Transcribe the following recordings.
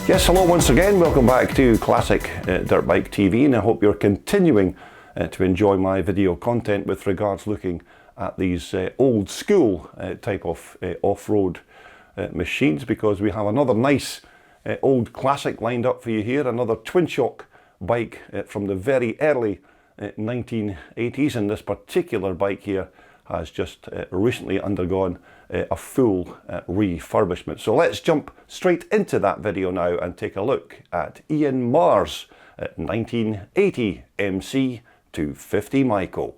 Yes, hello once again. Welcome back to Classic Dirt Bike TV, and I hope you're continuing to enjoy my video content with regards looking at these old school type of off-road machines, because we have another nice old classic lined up for you here, another Twinshock bike from the very early 1980s, and this particular bike here has just recently undergone a full refurbishment. So let's jump straight into that video now and take a look at Ian Marr's 1980 MC250 Maico.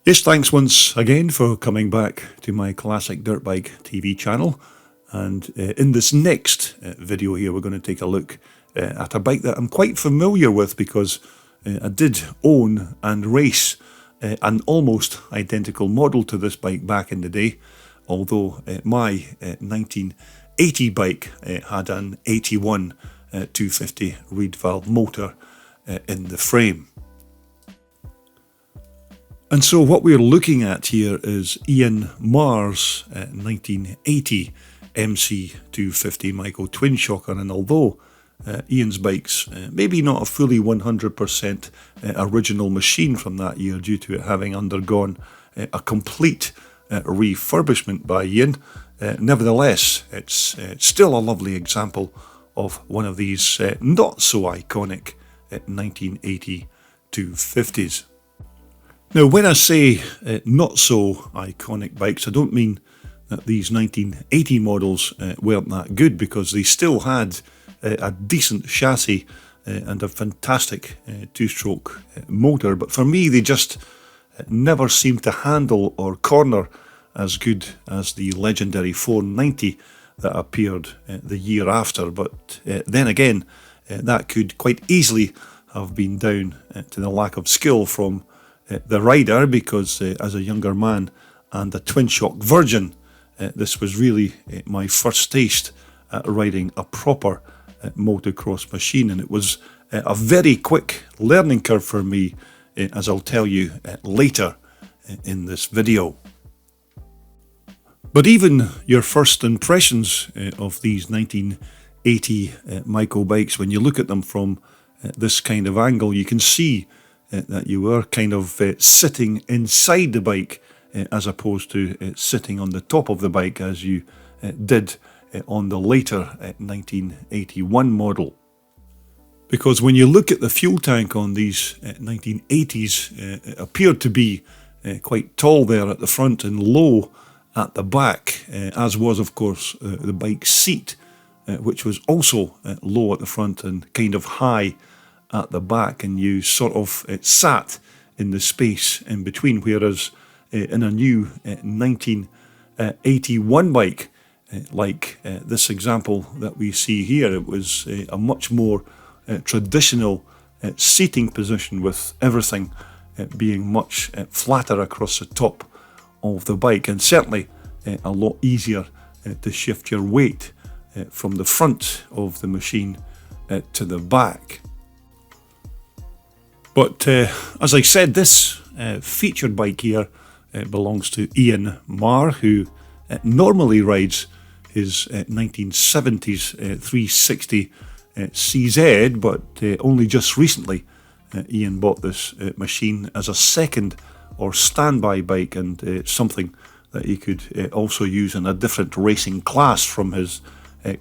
Yes, thanks once again for coming back to my Classic Dirt Bike TV channel. And in this next video here, we're going to take a look at a bike that I'm quite familiar with, because I did own and race an almost identical model to this bike back in the day, although my 1980 bike had an 81 250 reed valve motor in the frame. And so what we're looking at here is Ian Marr's 1980 MC250 Maico Twinshocker, and although Ian's bike's maybe not a fully 100% original machine from that year, due to it having undergone a complete refurbishment by Ian, nevertheless it's still a lovely example of one of these not so iconic 1980 250s. Now, when I say not so iconic bikes, I don't mean that these 1980 models weren't that good, because they still had a decent chassis and a fantastic two-stroke motor, but for me they just never seemed to handle or corner as good as the legendary 490 that appeared the year after. But then again, that could quite easily have been down to the lack of skill from the rider, because as a younger man and a Twinshock virgin, this was really my first taste at riding a proper motocross machine, and it was a very quick learning curve for me, as I'll tell you later in this video. But even your first impressions of these 1980 Maico bikes, when you look at them from this kind of angle, you can see that you were kind of sitting inside the bike as opposed to sitting on the top of the bike as you did on the later 1981 model. Because when you look at the fuel tank on these 1980s, it appeared to be quite tall there at the front and low at the back, as was of course the bike's seat, which was also low at the front and kind of high at the back, and you sort of sat in the space in between, whereas in a new 1981 bike, like this example that we see here, it was a much more traditional seating position, with everything being much flatter across the top of the bike, and certainly a lot easier to shift your weight from the front of the machine to the back. But as I said, this featured bike here belongs to Ian Marr, who normally rides his 1970s 360 CZ, but only just recently Ian bought this machine as a second or standby bike, and something that he could also use in a different racing class from his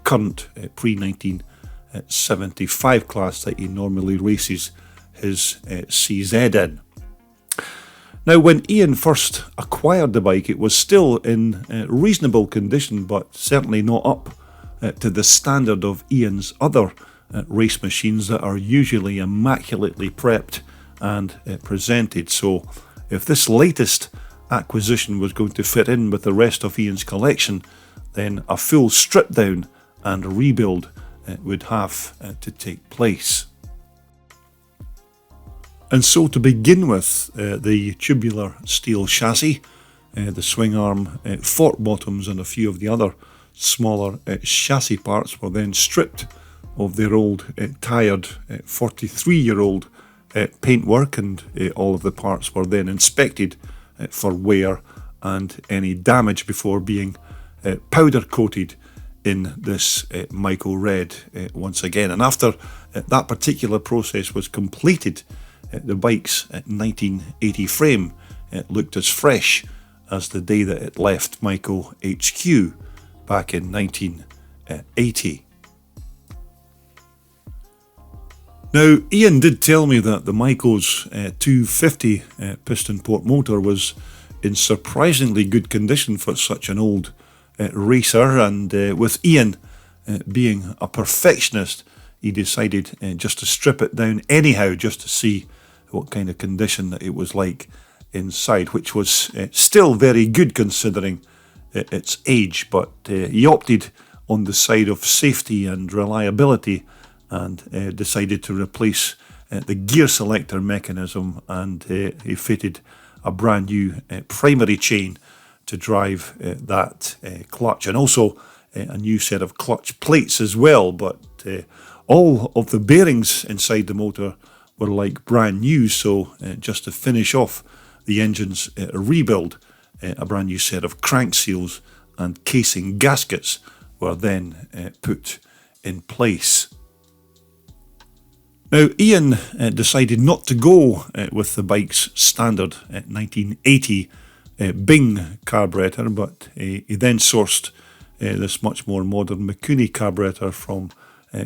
current pre-1975 class that he normally races his CZ in. Now, when Ian first acquired the bike, it was still in reasonable condition, but certainly not up to the standard of Ian's other race machines that are usually immaculately prepped and presented. So if this latest acquisition was going to fit in with the rest of Ian's collection, then a full strip down and rebuild would have to take place. And so, to begin with, the tubular steel chassis, the swing arm, fork bottoms and a few of the other smaller chassis parts were then stripped of their old tired 43-year-old paintwork, and all of the parts were then inspected for wear and any damage before being powder coated in this Maico Red once again. And after that particular process was completed, the bike's 1980 frame looked as fresh as the day that it left Maico HQ back in 1980. Now, Ian did tell me that the Maico's 250 piston port motor was in surprisingly good condition for such an old racer, and with Ian being a perfectionist, he decided just to strip it down anyhow, just to see what kind of condition that it was like inside, which was still very good considering its age, but he opted on the side of safety and reliability and decided to replace the gear selector mechanism, and he fitted a brand new primary chain to drive that clutch, and also a new set of clutch plates as well. But all of the bearings inside the motor were like brand new, so just to finish off the engine's rebuild, a brand new set of crank seals and casing gaskets were then put in place. Now, Ian decided not to go with the bike's standard 1980 Bing carburetor, but he then sourced this much more modern Mikuni carburetor from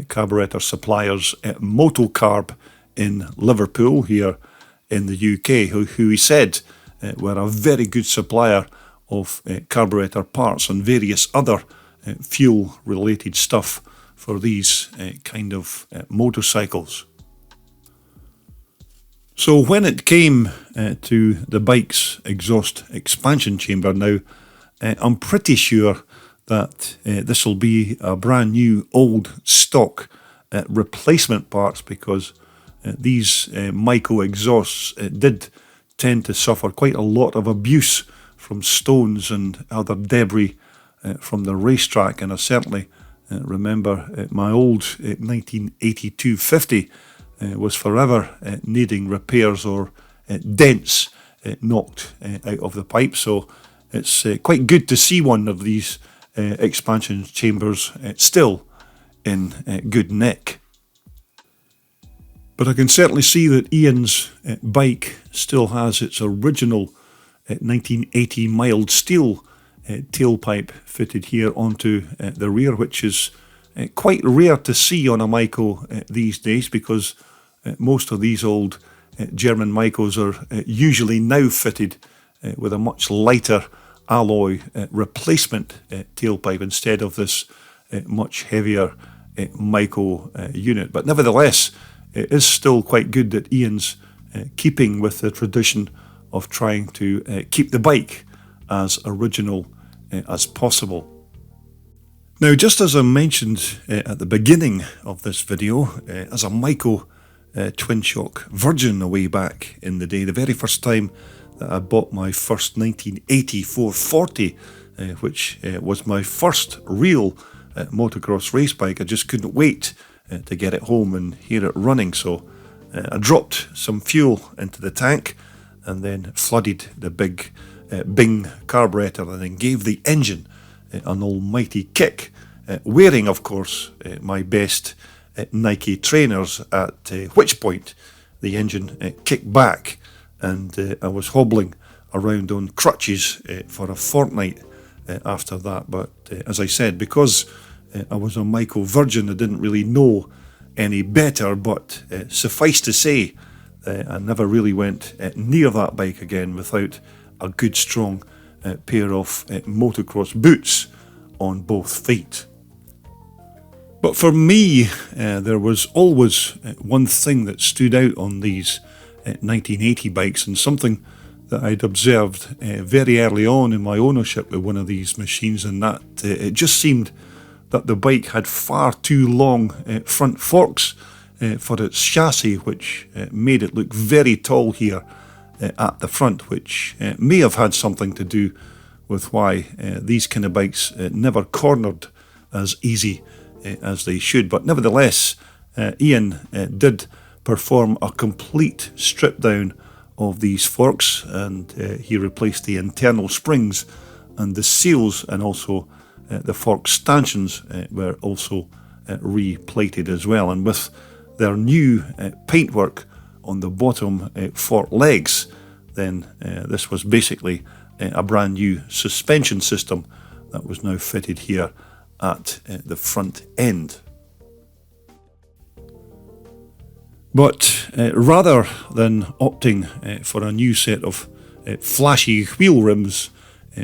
carburetor suppliers Motocarb in Liverpool here in the UK, who he said were a very good supplier of carburetor parts and various other fuel-related stuff for these kind of motorcycles. So when it came to the bike's exhaust expansion chamber, now I'm pretty sure that this will be a brand new old stock replacement parts, because these Maico exhausts did tend to suffer quite a lot of abuse from stones and other debris from the racetrack, and I certainly remember my old 1980 250 was forever needing repairs or dents knocked out of the pipe. So it's quite good to see one of these expansion chambers still in good nick. But I can certainly see that Ian's bike still has its original 1980 mild steel tailpipe fitted here onto the rear, which is quite rare to see on a Maico these days, because most of these old German Maicos are usually now fitted with a much lighter alloy replacement tailpipe instead of this much heavier Maico unit. But nevertheless, it is still quite good that Ian's keeping with the tradition of trying to keep the bike as original as possible. Now, just as I mentioned at the beginning of this video, as a Maico Twinshock virgin way back in the day, the very first time that I bought my first 1980 440, which was my first real motocross race bike, I just couldn't wait to get it home and hear it running. So I dropped some fuel into the tank and then flooded the big Bing carburetor, and then gave the engine an almighty kick, wearing, of course, my best Nike trainers, at which point the engine kicked back, and I was hobbling around on crutches for a fortnight after that. But as I said, because I was a Maico virgin, I didn't really know any better, but suffice to say, I never really went near that bike again without a good strong pair of motocross boots on both feet. But for me, there was always one thing that stood out on these 1980 bikes, and something that I'd observed very early on in my ownership with one of these machines, and that it just seemed that the bike had far too long front forks for its chassis, which made it look very tall here at the front, which may have had something to do with why these kind of bikes never cornered as easy as they should. But nevertheless, Ian did perform a complete strip down of these forks, and he replaced the internal springs and the seals, and also the fork stanchions were also replated as well, and with their new paintwork on the bottom fork legs, then this was basically a brand new suspension system that was now fitted here at the front end. But rather than opting for a new set of flashy wheel rims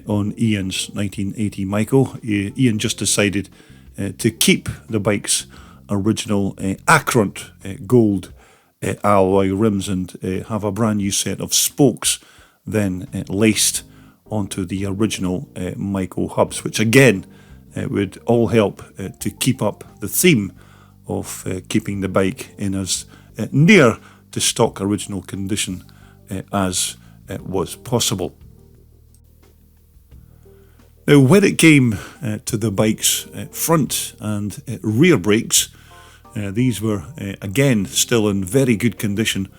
on Ian's 1980 Maico, Ian just decided to keep the bike's original Acront gold alloy rims and have a brand new set of spokes then laced onto the original Maico hubs, which again would all help to keep up the theme of keeping the bike in as near to stock original condition as was possible. Now, when it came to the bike's front and rear brakes, these were again still in very good condition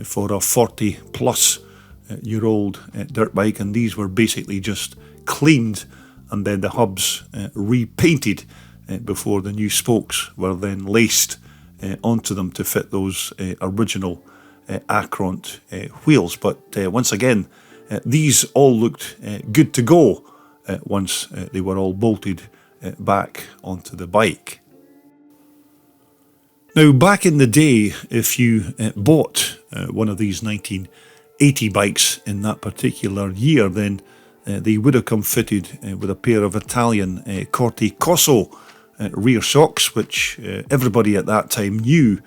for a 40 plus year old dirt bike, and these were basically just cleaned and then the hubs repainted before the new spokes were then laced onto them to fit those original Acront wheels. But once again, these all looked good to go once they were all bolted back onto the bike. Now, back in the day, if you bought one of these 1980 bikes in that particular year, then they would have come fitted with a pair of Italian Corte Cosso rear shocks, which everybody at that time knew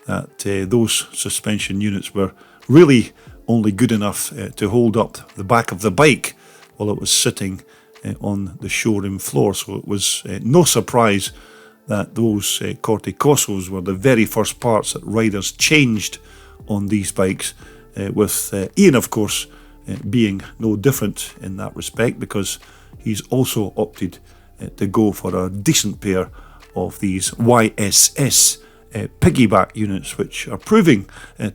that those suspension units were really only good enough to hold up the back of the bike while it was sitting on the showroom floor. So it was no surprise that those Corte Cossos were the very first parts that riders changed on these bikes, with Ian, of course, being no different in that respect, because he's also opted to go for a decent pair of these YSS piggyback units, which are proving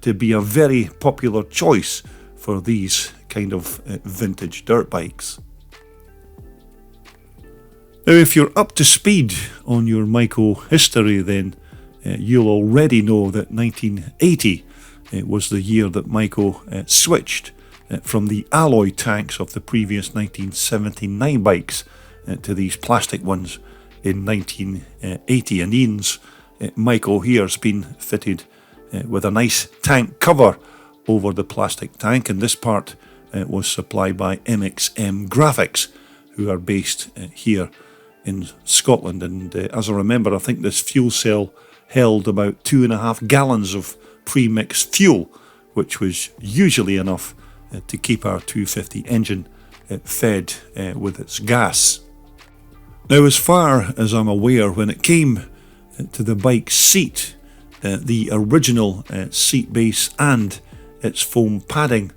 to be a very popular choice for these kind of vintage dirt bikes. Now, if you're up to speed on your Maico history, then you'll already know that 1980 was the year that Maico switched from the alloy tanks of the previous 1979 bikes to these plastic ones in 1980. And Ian's Maico here has been fitted with a nice tank cover over the plastic tank, and this part was supplied by MXM Graphics, who are based here in Scotland. And as I remember, I think this fuel cell held about 2.5 gallons of pre-mixed fuel, which was usually enough to keep our 250 engine fed with its gas. Now, as far as I'm aware, when it came to the bike seat, the original seat base and its foam padding,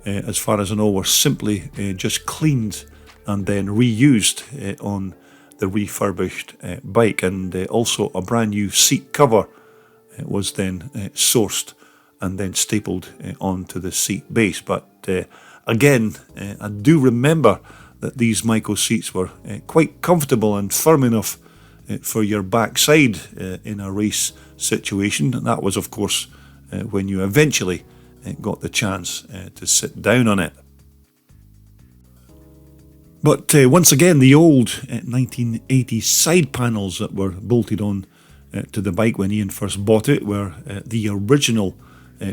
as far as I know, were simply just cleaned and then reused on the refurbished bike, and also a brand new seat cover was then sourced and then stapled onto the seat base. But again, I do remember that these Maico seats were quite comfortable and firm enough for your backside in a race situation, and that was, of course, when you eventually got the chance to sit down on it. But once again, the old 1980 side panels that were bolted on to the bike when Ian first bought it were the original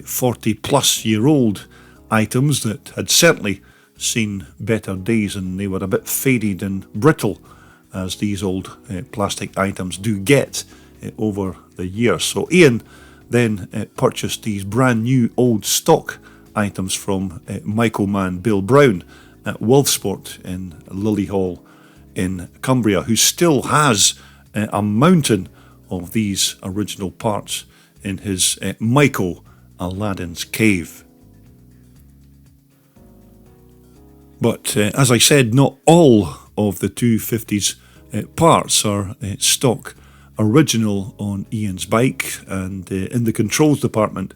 40 plus year old items that had certainly seen better days, and they were a bit faded and brittle, as these old plastic items do get over the years. So Ian then purchased these brand new old stock items from Maico man Bill Brown at Wolfsport in Lillyhall in Cumbria, who still has a mountain of these original parts in his Maico Aladdin's Cave. But as I said, not all of the 250's parts are stock original on Ian's bike, and in the controls department,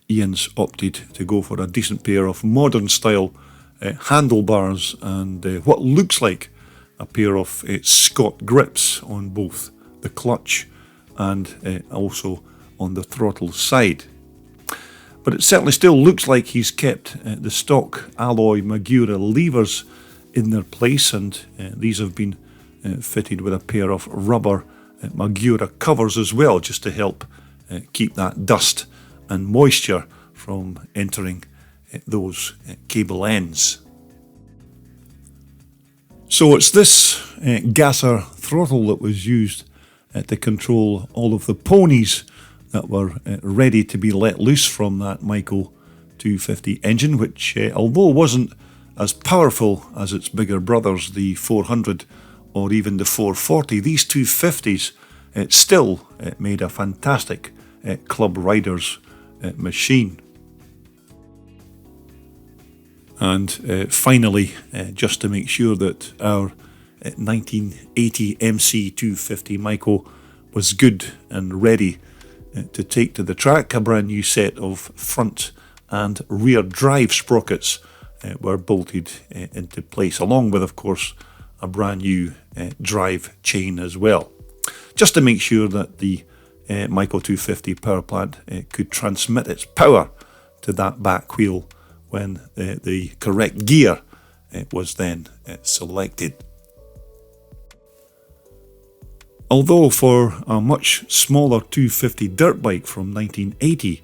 Ian's opted to go for a decent pair of modern style handlebars and what looks like a pair of Scott grips on both the clutch and also on the throttle side. But it certainly still looks like he's kept the stock alloy Magura levers in their place, and these have been fitted with a pair of rubber Magura covers as well, just to help keep that dust and moisture from entering those cable ends. So it's this gasser throttle that was used to control all of the ponies that were ready to be let loose from that Maico 250 engine, which although wasn't as powerful as its bigger brothers, the 400 or even the 440, these 250s still made a fantastic club riders machine. And finally, just to make sure that our 1980 MC250 Maico was good and ready to take to the track, a brand new set of front and rear drive sprockets were bolted into place, along with, of course, a brand new drive chain as well, just to make sure that the Maico 250 power plant could transmit its power to that back wheel when the correct gear was then selected. Although for a much smaller 250 dirt bike from 1980,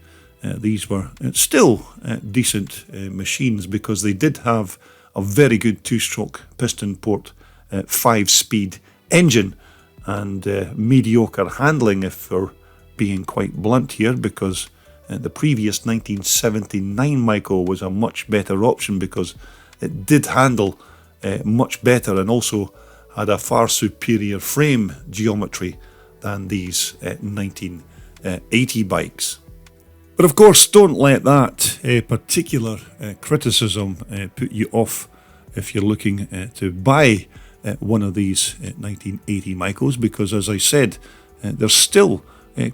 these were still decent machines, because they did have a very good two-stroke piston port 5-speed engine, and mediocre handling, if we're being quite blunt here, because the previous 1979 Maico was a much better option, because it did handle much better and also had a far superior frame geometry than these 1980 bikes. But of course, don't let that particular criticism put you off if you're looking to buy one of these 1980 Maicos, because as I said, they're still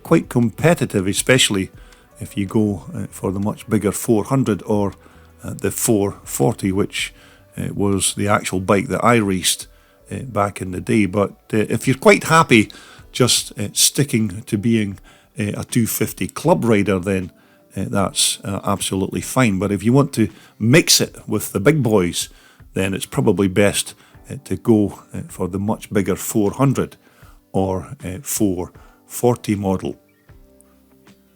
quite competitive, especially if you go for the much bigger 400 or the 440, which was the actual bike that I raced back in the day. But if you're quite happy just sticking to being a 250 club rider, then that's absolutely fine. But if you want to mix it with the big boys, then it's probably best to go for the much bigger 400 or 440 model.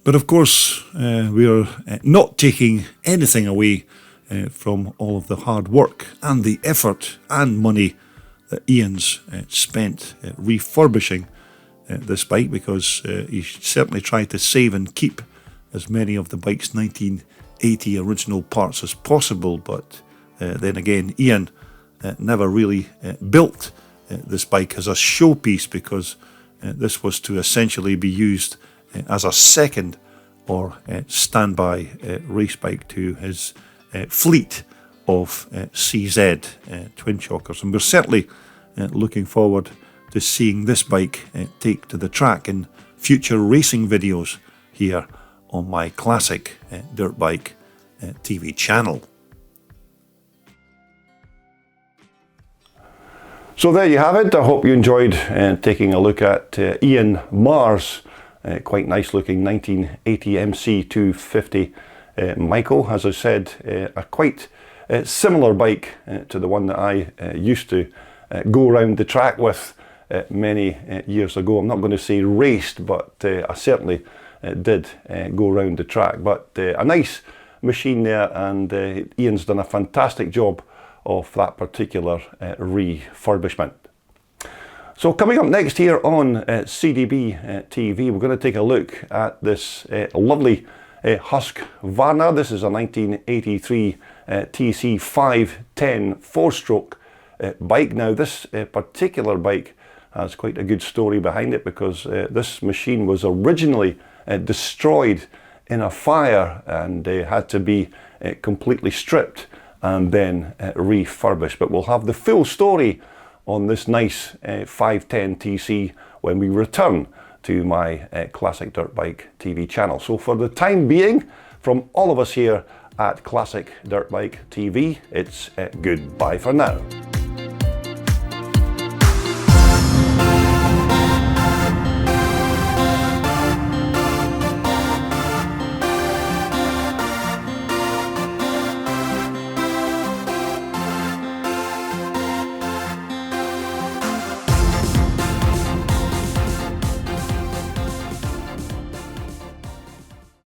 But of course, we're not taking anything away from all of the hard work and the effort and money that Ian's spent refurbishing this bike, because he certainly tried to save and keep as many of the bike's 1980 original parts as possible. But then again, Ian never really built this bike as a showpiece, because this was to essentially be used as a second or standby race bike to his fleet of CZ Twinshockers. And we're certainly looking forward to seeing this bike take to the track in future racing videos here on my classic dirt bike TV channel. So there you have it. I hope you enjoyed taking a look at Ian Marr's quite nice looking 1980 MC250 Maico. As I said, a quite similar bike to the one that I used to go around the track with many years ago. I'm not going to say raced, but I certainly did go around the track. But a nice machine there, and Ian's done a fantastic job of that particular refurbishment. So coming up next here on CDB TV, we're going to take a look at this lovely Husqvarna. This is a 1983 TC 510 4-stroke bike. Now this particular bike has quite a good story behind it, because this machine was originally destroyed in a fire and had to be completely stripped and then refurbished. But we'll have the full story on this nice 510 TC when we return to my Classic Dirt Bike TV channel. So for the time being, from all of us here at Classic Dirt Bike TV, it's goodbye for now.